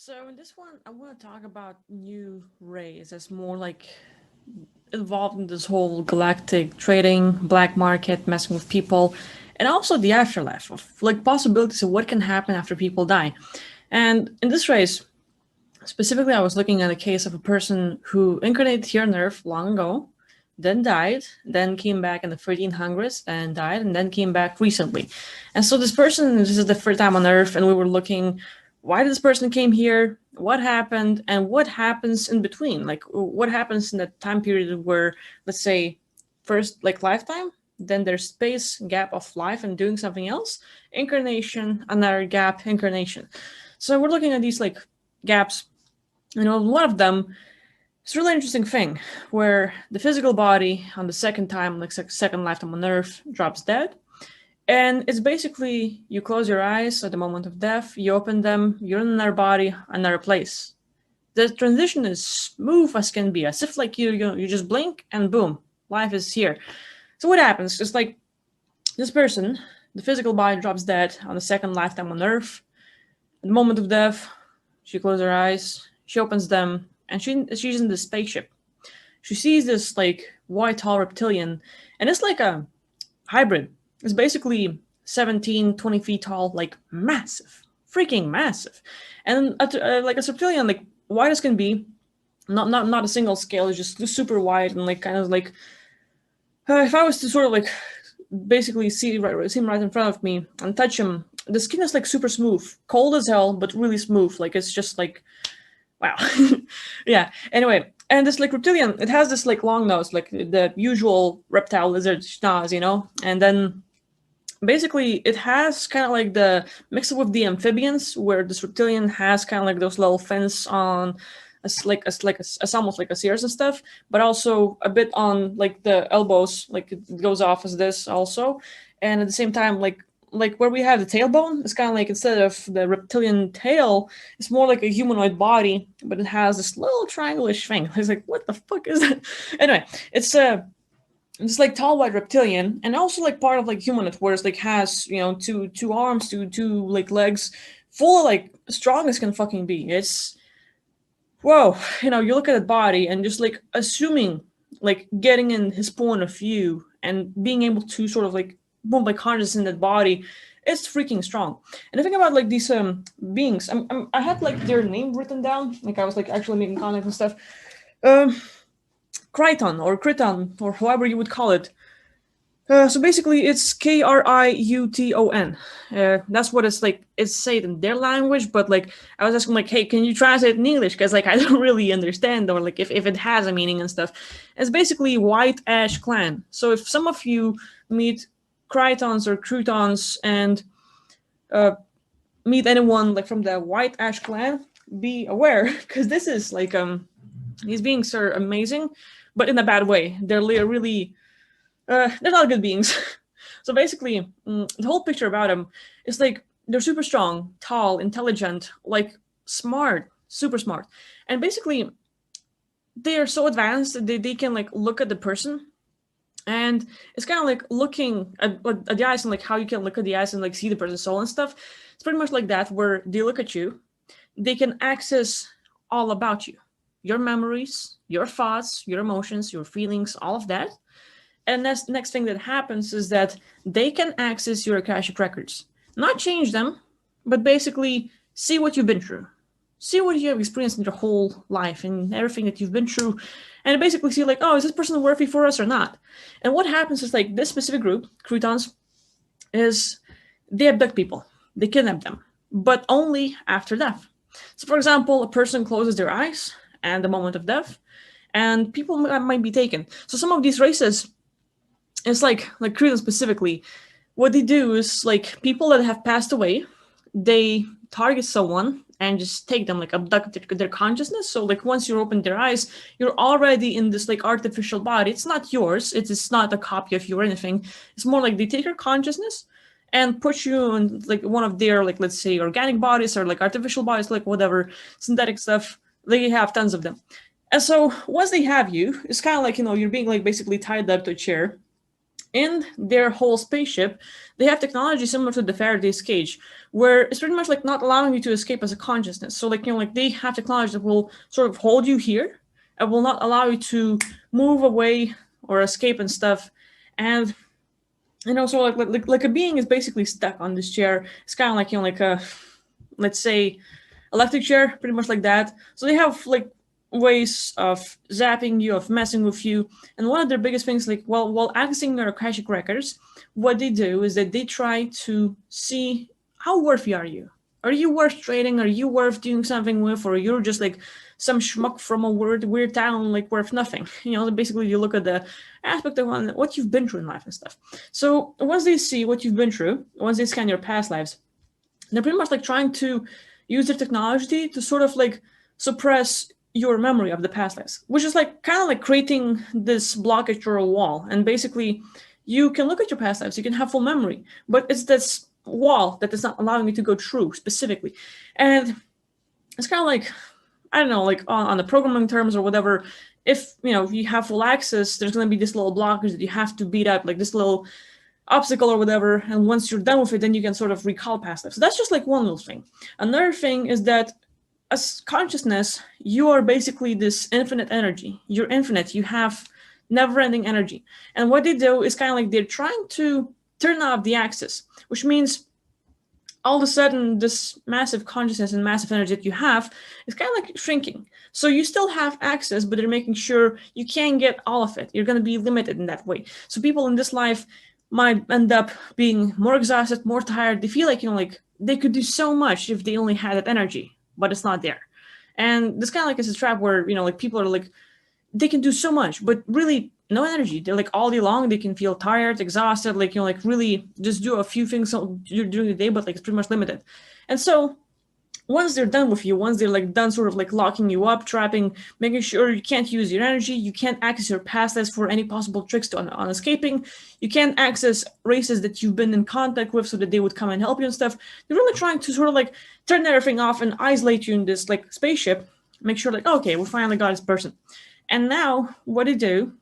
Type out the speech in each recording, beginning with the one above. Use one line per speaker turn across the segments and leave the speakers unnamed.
So in this one, I want to talk about new rays as more like involved in this whole galactic trading, black market, messing with people, and also the afterlife of like possibilities of what can happen after people die. And in this race, specifically, I was looking at a case of a person who incarnated here on Earth long ago, then died, then came back in the 1300s and died, and then came back recently. And so this person, this is the first time on Earth, and we were looking, why did this person came here? What happened? And what happens in between? Like, what happens in that time period where, let's say, first, like lifetime, then there's space, gap of life and doing something else, incarnation, another gap, incarnation. So we're looking at these like gaps. One of them is a really interesting thing where the physical body on the second time, like second lifetime on Earth, drops dead. And it's basically you close your eyes at the moment of death, you open them, you're in another body, another place. The transition is smooth as can be, as if like you just blink and boom, life is here. So what happens? Just like this person, the physical body drops dead on the second lifetime on Earth. At the moment of death, she closes her eyes, she opens them, and she's in this spaceship. She sees this like white tall reptilian, and it's like a hybrid. It's basically 17, 20 feet tall, like massive, freaking massive. And like a reptilian, like wide as can be, not a single scale, it's just super wide and like kind of like if I was to sort of like basically see him right in front of me and touch him, the skin is like super smooth, cold as hell, but really smooth. Like it's just like wow. Yeah. Anyway, and this like reptilian, it has this like long nose, like the usual reptile lizard schnoz, and then basically it has kind of like the mix up with the amphibians, where this reptilian has kind of like those little fins on as almost like a sears and stuff, but also a bit on like the elbows, like it goes off as this also, and at the same time like where we have the tailbone, it's kind of like instead of the reptilian tail, it's more like a humanoid body, but it has this little triangle-ish thing. It's like, what the fuck is that? Anyway, it's like tall white reptilian, and also like part of like humanoid, where it's like has two arms, two like legs, full of like strong as can fucking be. It's whoa, you look at the body and just like assuming, like getting in his point of view and being able to sort of like boom, like harness in that body, it's freaking strong. And the thing about like these beings, I had like their name written down, like I was like actually making contacts and stuff. Kryton or Kryton or however you would call it. So basically, it's Kryuton. That's what it's like. It's said in their language, but like I was asking, like, hey, can you translate it in English? Because like I don't really understand, or like if it has a meaning and stuff. It's basically White Ash Clan. So if some of you meet Krytons or Croutons and meet anyone like from the White Ash Clan, be aware because this is like these beings are amazing, but in a bad way. They're really they're not good beings. So basically, the whole picture about them is like they're super strong, tall, intelligent, like smart, super smart, and basically they are so advanced that they can like look at the person, and it's kind of like looking at the eyes and like how you can look at the eyes and like see the person's soul and stuff. It's pretty much like that, where they look at you, they can access all about you, your memories, your thoughts, your emotions, your feelings, all of that. And next thing that happens is that they can access your Akashic records. Not change them, but basically see what you've been through. See what you have experienced in your whole life and everything that you've been through. And basically see like, oh, is this person worthy for us or not? And what happens is like this specific group, Croutons, is they abduct people. They kidnap them, but only after death. So for example, a person closes their eyes at the moment of death, and people might be taken. So some of these races, it's like Kryton specifically, what they do is like people that have passed away, they target someone and just take them, like abduct their consciousness. So like once you open their eyes, you're already in this like artificial body. It's not yours. It's not a copy of you or anything. It's more like they take your consciousness and put you in like one of their, like, let's say organic bodies or like artificial bodies, like whatever synthetic stuff. They have tons of them. And so once they have you, it's kind of like, you're being like basically tied up to a chair. In their whole spaceship, they have technology similar to the Faraday's cage, where it's pretty much like not allowing you to escape as a consciousness. So like, like they have technology that will sort of hold you here and will not allow you to move away or escape and stuff. And so like a being is basically stuck on this chair. It's kind of like like a, let's say, electric chair, pretty much like that. So they have like ways of zapping you, of messing with you. And one of their biggest things, like, well, while accessing their Akashic records, what they do is that they try to see how worthy are you. Are you worth trading? Are you worth doing something with? Or you're just like some schmuck from a weird town, like worth nothing? Basically you look at the aspect of what you've been through in life and stuff. So once they see what you've been through, once they scan your past lives, they're pretty much like trying to use their technology to sort of like suppress your memory of the past lives, which is like kind of like creating this blockage or a wall. And basically you can look at your past lives, you can have full memory, but it's this wall that is not allowing you to go through specifically. And it's kind of like, I don't know, like on the programming terms or whatever, if you have full access, there's going to be this little blockage that you have to beat up, like this little obstacle or whatever, and once you're done with it, then you can sort of recall past life. So that's just like one little thing. Another thing is that as consciousness, you are basically this infinite energy. You're infinite. You have never-ending energy. And what they do is kind of like they're trying to turn off the axis, which means all of a sudden this massive consciousness and massive energy that you have is kind of like shrinking. So you still have access, but they're making sure you can't get all of it. You're going to be limited in that way. So people in this life might end up being more exhausted, more tired. They feel like, like they could do so much if they only had that energy, but it's not there. And this kind of like is a trap where, like people are like, they can do so much, but really no energy. They're like all day long, they can feel tired, exhausted, like, like really just do a few things during the day, but like it's pretty much limited. And so once they're done with you, once they're like done sort of like locking you up, trapping, making sure you can't use your energy, you can't access your past lives for any possible tricks on escaping, you can't access races that you've been in contact with so that they would come and help you and stuff. They're really trying to sort of like turn everything off and isolate you in this like spaceship, make sure like, okay, we finally got this person. And now what they do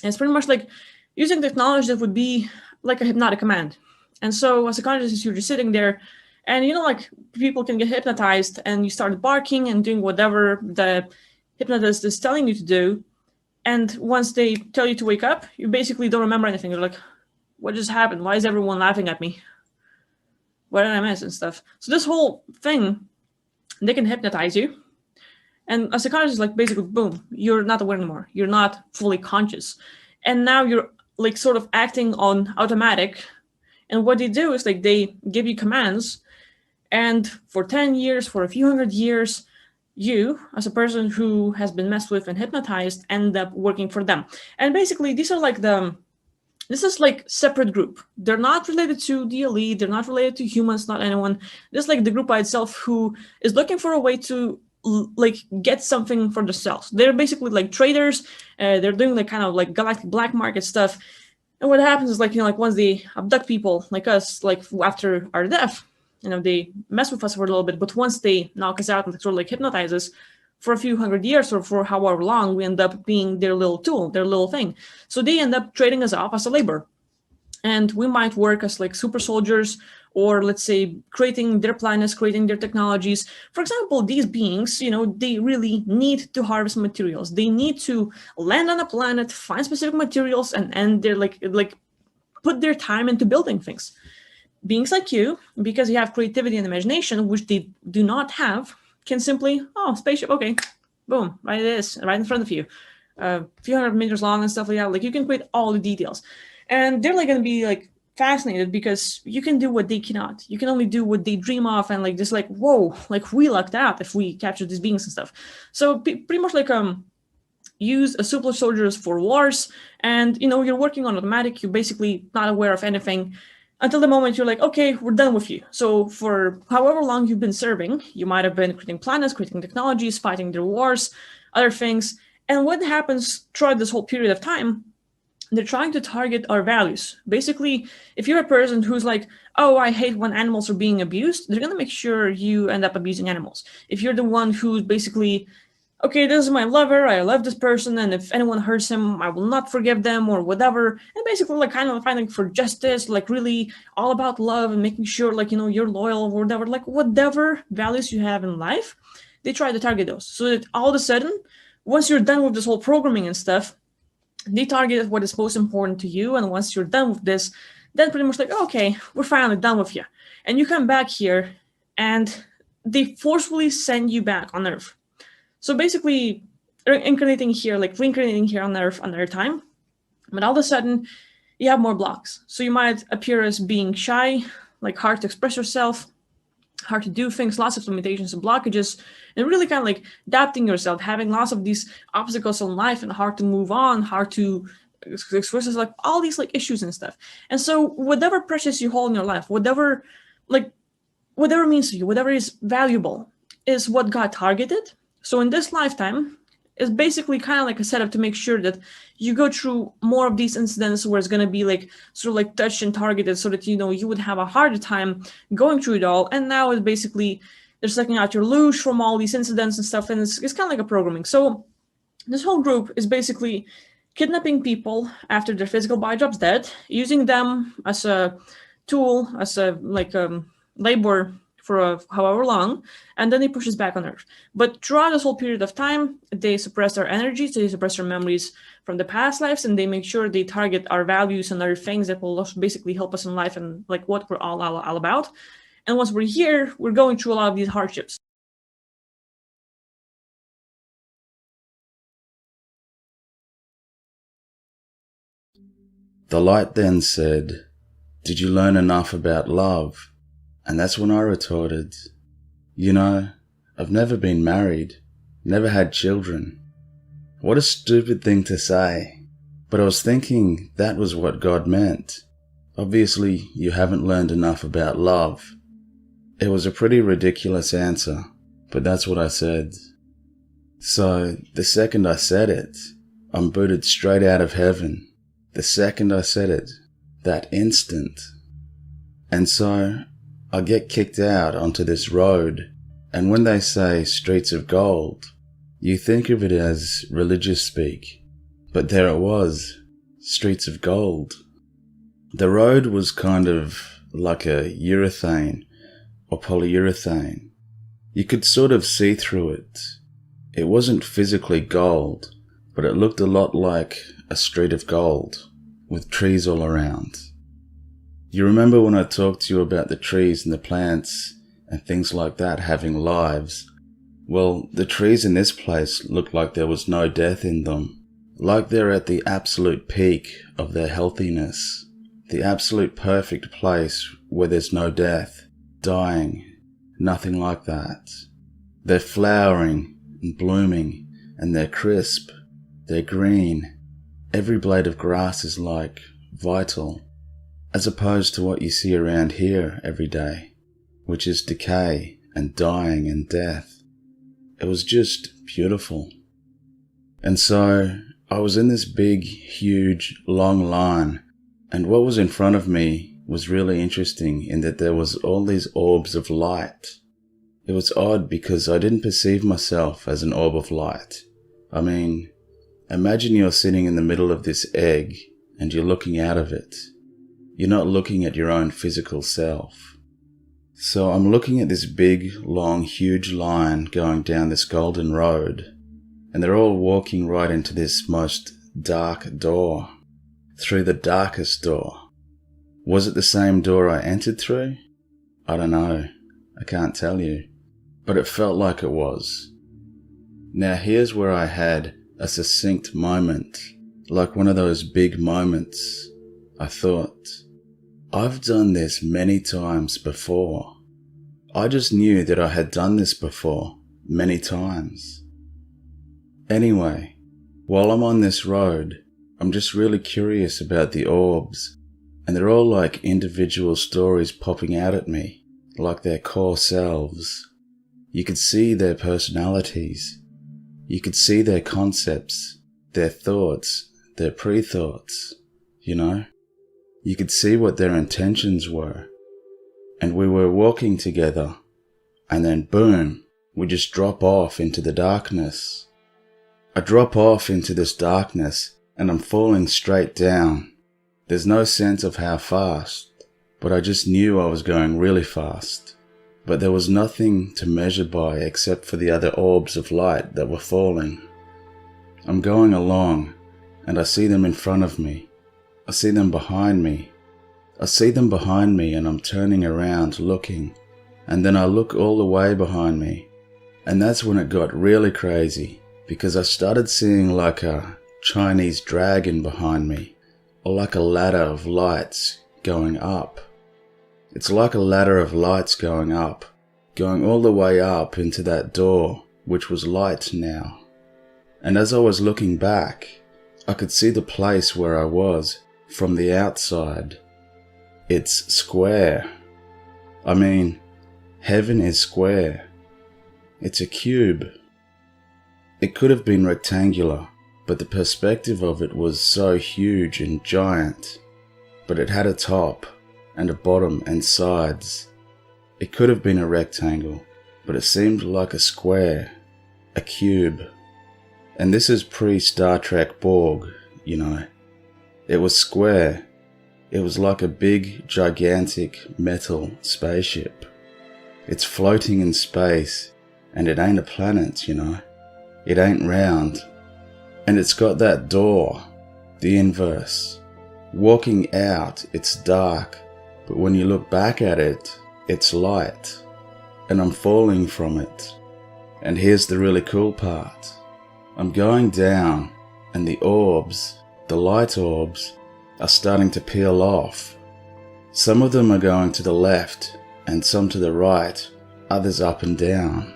is pretty much like using technology that would be like a hypnotic command. And so as a consciousness, you're just sitting there, and like people can get hypnotized and you start barking and doing whatever the hypnotist is telling you to do. And once they tell you to wake up, you basically don't remember anything. You're like, what just happened? Why is everyone laughing at me? What did I miss and stuff? So this whole thing, they can hypnotize you. And as a conscious, like basically, boom, you're not aware anymore. You're not fully conscious. And now you're like sort of acting on automatic. And what they do is like they give you commands. And for 10 years, for a few hundred years, you, as a person who has been messed with and hypnotized, end up working for them. And basically, these are like this is like separate group. They're not related to the elite. They're not related to humans, not anyone. This is like the group by itself who is looking for a way to like get something for themselves. They're basically like traders. They're doing like kind of like galactic black market stuff. And what happens is like, like once they abduct people like us, like after our death, they mess with us for a little bit, but once they knock us out and sort of like hypnotize us for a few hundred years or for however long, we end up being their little tool, their little thing. So they end up trading us off as a labor. And we might work as like super soldiers, or let's say creating their planets, creating their technologies. For example, these beings, they really need to harvest materials. They need to land on a planet, find specific materials, and they're like put their time into building things. Beings like you, because you have creativity and imagination, which they do not have, can simply, spaceship, okay, boom, right it is, right in front of you, a few hundred meters long and stuff like that. Like you can create all the details. And they're like going to be like fascinated because you can do what they cannot. You can only do what they dream of, and like just like, whoa, like we lucked out if we capture these beings and stuff. So pretty much like use a super soldiers for wars, and you're working on automatic. You're basically not aware of anything until the moment you're like, okay, we're done with you. So for however long you've been serving, you might have been creating planets, creating technologies, fighting their wars, other things. And what happens throughout this whole period of time, they're trying to target our values. Basically, if you're a person who's like, oh, I hate when animals are being abused, they're going to make sure you end up abusing animals. If you're the one who's basically okay, this is my lover, I love this person, and if anyone hurts him, I will not forgive them or whatever. And basically, like, kind of fighting for justice, like, really all about love and making sure, like, you're loyal or whatever, like, whatever values you have in life, they try to target those. So that all of a sudden, once you're done with this whole programming and stuff, they target what is most important to you. And once you're done with this, then pretty much like, okay, we're finally done with you. And you come back here, and they forcefully send you back on Earth. So basically, reincarnating here on Earth another time, but all of a sudden, you have more blocks. So you might appear as being shy, like hard to express yourself, hard to do things, lots of limitations and blockages, and really kind of like adapting yourself, having lots of these obstacles in life and hard to move on, hard to express yourself, like all these like issues and stuff. And so whatever precious you hold in your life, whatever means to you, whatever is valuable, is what got targeted. So in this lifetime, it's basically kind of like a setup to make sure that you go through more of these incidents where it's going to be like sort of like touched and targeted, so that you would have a harder time going through it all. And now it's basically they're sucking out your luge from all these incidents and stuff, and it's kind of like a programming. So this whole group is basically kidnapping people after their physical body drops dead, using them as a tool, as a labor for however long, and then they push us back on Earth. But throughout this whole period of time, they suppress our energies, they suppress our memories from the past lives, and they make sure they target our values and other things that will basically help us in life and like what we're all about. And once we're here, we're going through a lot of these hardships.
The light then said, "Did you learn enough about love?" And that's when I retorted, I've never been married, never had children. What a stupid thing to say. But I was thinking that was what God meant. Obviously, you haven't learned enough about love. It was a pretty ridiculous answer, but that's what I said. So, the second I said it, I'm booted straight out of heaven. The second I said it, that instant. And so, I get kicked out onto this road, and when they say streets of gold, you think of it as religious speak, but there it was, streets of gold. The road was kind of like a urethane or polyurethane. You could sort of see through it. It wasn't physically gold, but it looked a lot like a street of gold, with trees all around. You remember when I talked to you about the trees and the plants and things like that having lives? Well, the trees in this place looked like there was no death in them, like they're at the absolute peak of their healthiness, the absolute perfect place where there's no death, dying, nothing like that. They're flowering and blooming, and they're crisp, they're green. Every blade of grass is like vital, as opposed to what you see around here every day, which is decay and dying and death. It was just beautiful. And so I was in this big, huge, long line, and what was in front of me was really interesting in that there was all these orbs of light. It was odd because I didn't perceive myself as an orb of light. I mean, imagine you're sitting in the middle of this egg and you're looking out of it. You're not looking at your own physical self. So I'm looking at this big, long, huge line going down this golden road, and they're all walking right into this most dark door, through the darkest door. Was it the same door I entered through? I don't know. I can't tell you. But it felt like it was. Now here's where I had a succinct moment, like one of those big moments. I thought, I've done this many times before. I just knew that I had done this before, many times. Anyway, while I'm on this road, I'm just really curious about the orbs, and they're all like individual stories popping out at me, like their core selves. You could see their personalities. You could see their concepts, their thoughts, their pre-thoughts, You could see what their intentions were. And we were walking together, and then boom, we just drop off into the darkness. I drop off into this darkness and I'm falling straight down. There's no sense of how fast, but I just knew I was going really fast. But there was nothing to measure by except for the other orbs of light that were falling. I'm going along, and I see them in front of me. I see them behind me. I see them behind me, and I'm turning around looking, and then I look all the way behind me. And that's when it got really crazy, because I started seeing like a Chinese dragon behind me, or like a ladder of lights going up. It's like a ladder of lights going up, going all the way up into that door, which was light now. And as I was looking back, I could see the place where I was from the outside. It's square. I mean, heaven is square. It's a cube. It could have been rectangular, but the perspective of it was so huge and giant. But it had a top and a bottom and sides. It could have been a rectangle, but it seemed like a square, a cube. And this is pre-Star Trek Borg, you know. It was square. It was like a big, gigantic metal spaceship. It's floating in space, and it ain't a planet, you know. It ain't round. And it's got that door, the inverse. Walking out, it's dark, but when you look back at it, it's light. And I'm falling from it. And here's the really cool part. I'm going down, and the orbs, the light orbs, are starting to peel off. Some of them are going to the left, and some to the right, others up and down.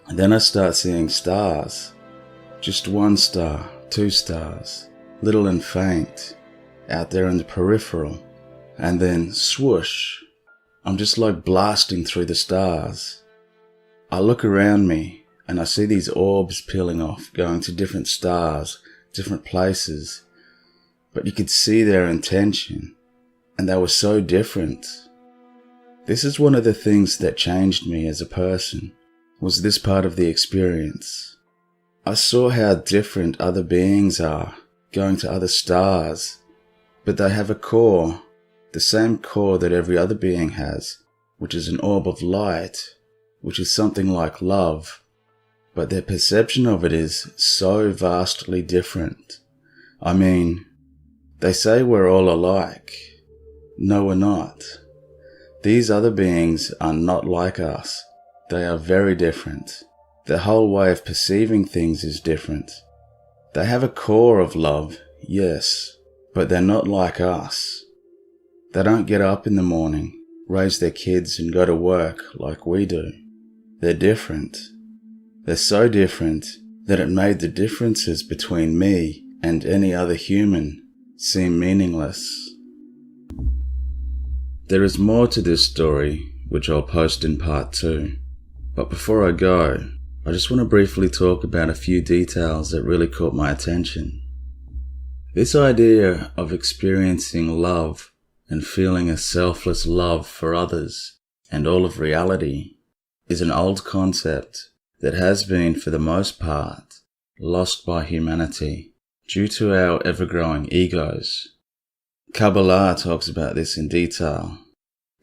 And then I start seeing stars. Just one star, two stars, little and faint, out there in the peripheral. And then swoosh, I'm just like blasting through the stars. I look around me and I see these orbs peeling off, going to different stars, different places. But you could see their intention, and they were so different. This is one of the things that changed me as a person, was this part of the experience. I saw how different other beings are, going to other stars, but they have a core, the same core that every other being has, which is an orb of light, which is something like love, but their perception of it is so vastly different. I mean, they say we're all alike. No, we're not. These other beings are not like us. They are very different. Their whole way of perceiving things is different. They have a core of love, yes, but they're not like us. They don't get up in the morning, raise their kids and go to work like we do. They're different. They're so different that it made the differences between me and any other human seem meaningless. There is more to this story, which I'll post in part 2. But before I go, I just want to briefly talk about a few details that really caught my attention. This idea of experiencing love and feeling a selfless love for others and all of reality is an old concept that has been, for the most part, lost by humanity due to our ever-growing egos. Kabbalah talks about this in detail.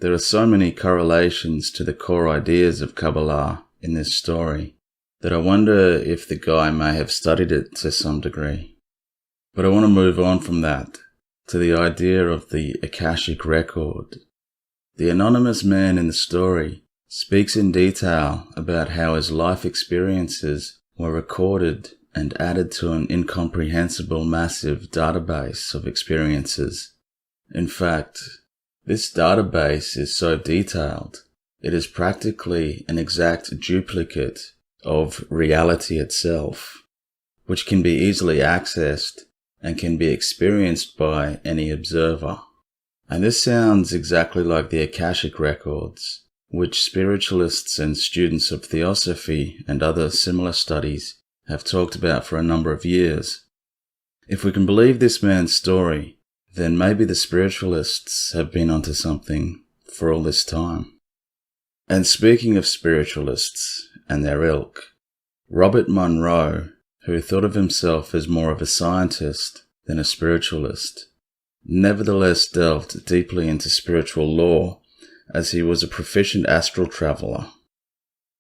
There are so many correlations to the core ideas of Kabbalah in this story that I wonder if the guy may have studied it to some degree. But I want to move on from that to the idea of the Akashic record. The anonymous man in the story speaks in detail about how his life experiences were recorded and added to an incomprehensible massive database of experiences. In fact, this database is so detailed, it is practically an exact duplicate of reality itself, which can be easily accessed and can be experienced by any observer. And this sounds exactly like the Akashic records, which spiritualists and students of theosophy and other similar studies have talked about for a number of years. If we can believe this man's story, then maybe the spiritualists have been onto something for all this time. And speaking of spiritualists and their ilk, Robert Monroe who thought of himself as more of a scientist than a spiritualist, nevertheless delved deeply into spiritual lore as he was a proficient astral traveler.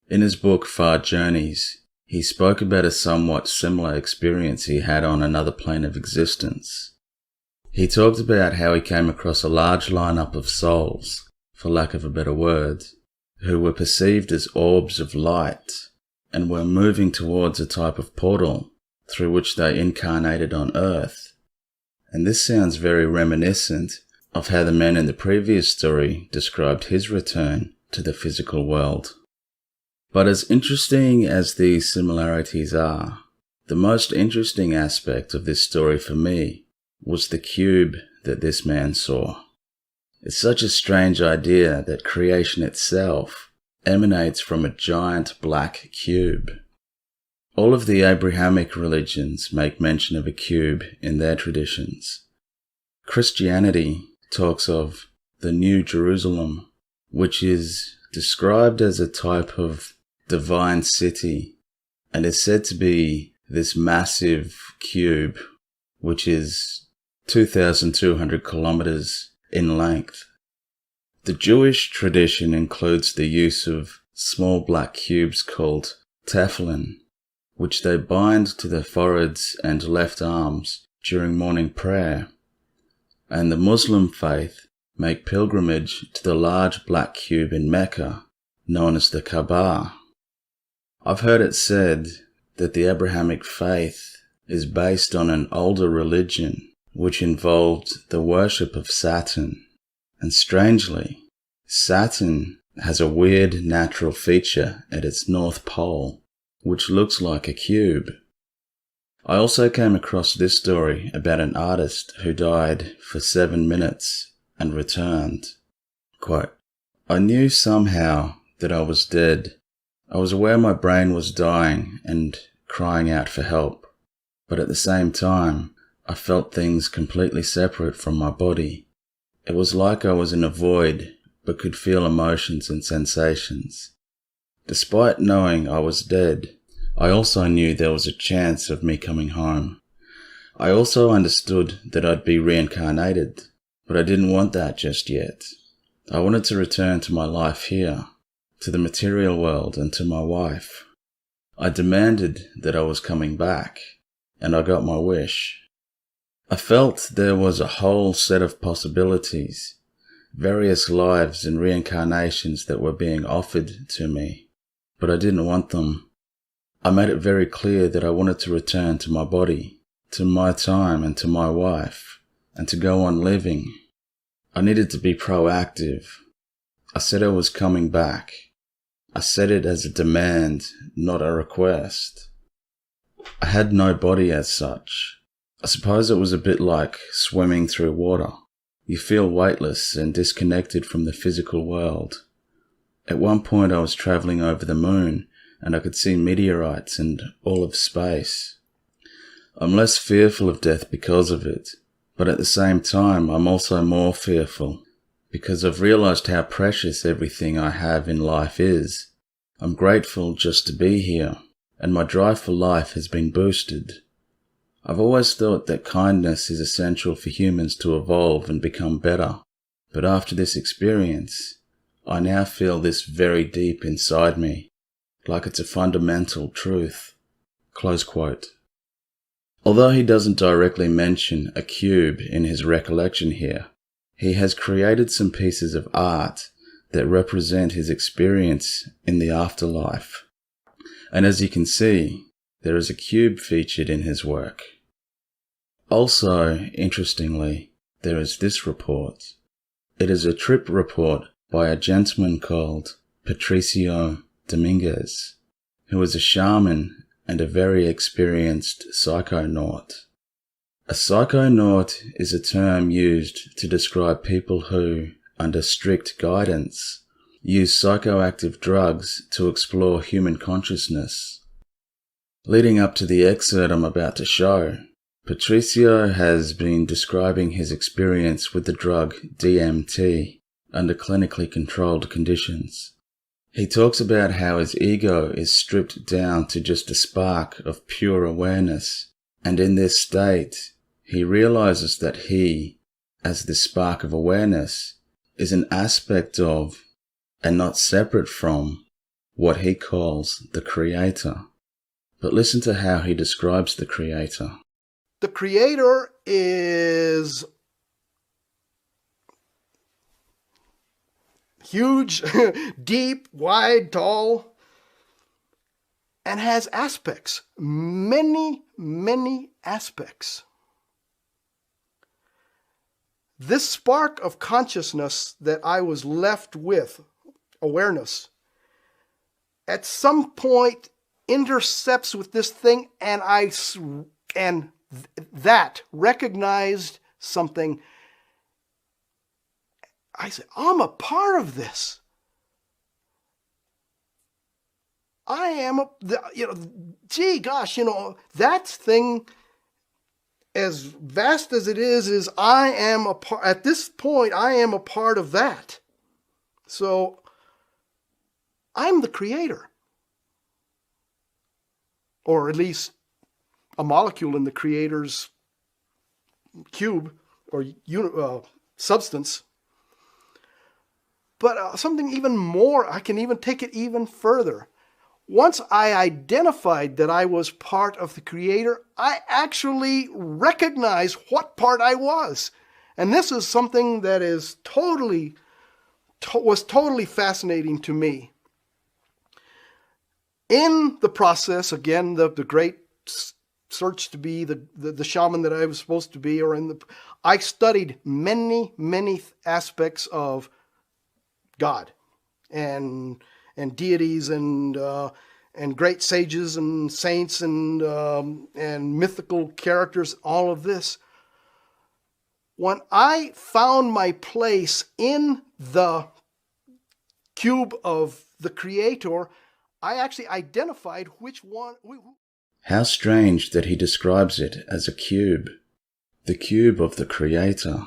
In his book Far Journeys, he spoke about a somewhat similar experience he had on another plane of existence. He talked about how he came across a large lineup of souls, for lack of a better word, who were perceived as orbs of light and were moving towards a type of portal through which they incarnated on Earth. And this sounds very reminiscent of how the man in the previous story described his return to the physical world. But as interesting as these similarities are, the most interesting aspect of this story for me was the cube that this man saw. It's such a strange idea that creation itself emanates from a giant black cube. All of the Abrahamic religions make mention of a cube in their traditions. Christianity talks of the New Jerusalem, which is described as a type of divine city and is said to be this massive cube, which is 2,200 kilometers in length. The Jewish tradition includes the use of small black cubes called tefillin, which they bind to their foreheads and left arms during morning prayer. And the Muslim faith make pilgrimage to the large black cube in Mecca, known as the Kaaba. I've heard it said that the Abrahamic faith is based on an older religion which involved the worship of Saturn. And strangely, Saturn has a weird natural feature at its north pole, which looks like a cube. I also came across this story about an artist who died for 7 minutes and returned. Quote, I knew somehow that I was dead. I was aware my brain was dying and crying out for help, but at the same time, I felt things completely separate from my body. It was like I was in a void, but could feel emotions and sensations. Despite knowing I was dead, I also knew there was a chance of me coming home. I also understood that I'd be reincarnated, but I didn't want that just yet. I wanted to return to my life here, to the material world and to my wife. I demanded that I was coming back, and I got my wish. I felt there was a whole set of possibilities, various lives and reincarnations that were being offered to me, but I didn't want them. I made it very clear that I wanted to return to my body, to my time and to my wife, and to go on living. I needed to be proactive. I said I was coming back. I said it as a demand, not a request. I had no body as such. I suppose it was a bit like swimming through water. You feel weightless and disconnected from the physical world. At one point I was travelling over the moon and I could see meteorites and all of space. I'm less fearful of death because of it, but at the same time I'm also more fearful because I've realised how precious everything I have in life is. I'm grateful just to be here, and my drive for life has been boosted. I've always thought that kindness is essential for humans to evolve and become better, but after this experience, I now feel this very deep inside me, like it's a fundamental truth. Close quote. Although he doesn't directly mention a cube in his recollection here, he has created some pieces of art that represent his experience in the afterlife. And as you can see, there is a cube featured in his work. Also, interestingly, there is this report. It is a trip report by a gentleman called Patricio Dominguez, who is a shaman and a very experienced psychonaut. A psychonaut is a term used to describe people who, under strict guidance, use psychoactive drugs to explore human consciousness. Leading up to the excerpt I'm about to show, Patricio has been describing his experience with the drug DMT under clinically controlled conditions. He talks about how his ego is stripped down to just a spark of pure awareness, and in this state, he realizes that he, as this spark of awareness, is an aspect of, and not separate from, what he calls the Creator. But listen to how he describes the Creator.
The Creator is huge, deep, wide, tall, and has aspects, many, many aspects. This spark of consciousness that I was left with, awareness, at some point intercepts with this thing, and that recognized something. I said, I'm a part of this. I am that thing, as vast as it is I am a part, at this point, I am a part of that. So, I'm the creator. Or at least a molecule in the creator's cube or substance. But something even more, I can even take it even further. Once I identified that I was part of the Creator, I actually recognized what part I was. And this is something that is was totally fascinating to me. In the process, again, the great search to be the shaman that I was supposed to be, I studied many, many aspects of God and deities and great sages and saints and mythical characters, all of this. When I found my place in the cube of the Creator, I actually identified which one.
How strange that he describes it as a cube, the cube of the Creator.